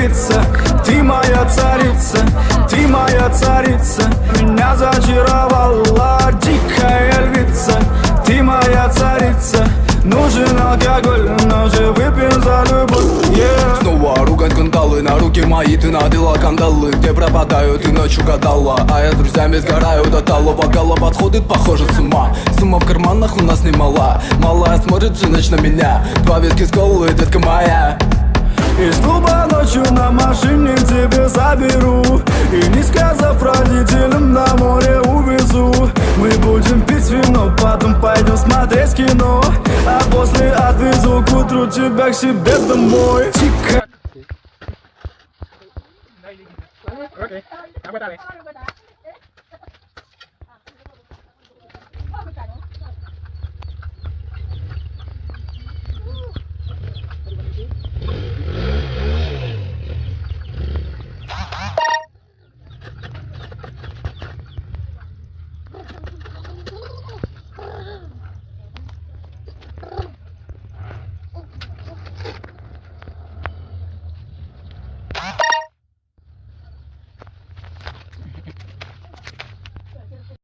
львица, ты моя царица, ты моя царица. Меня зачаровала дикая львица, ты моя царица. Нужен алкоголь, но же выпьем за любовь, yeah. Снова ругать кандалы, на руки мои ты надела кандалы. Где пропадаю, ты ночью гадала, а я друзьями сгораю до талого. Голова сходит, похоже, с ума. Сумма в карманах у нас немала. Малая смотрит всю ночь на меня. 2 виски с колой, детка моя. Из клуба ночью на машине тебе заберу, и не сказав родителям, на море увезу. Мы будем пить вино, потом пойдем смотреть кино, а после отвезу к утру тебя к себе домой. Тихо. Okay,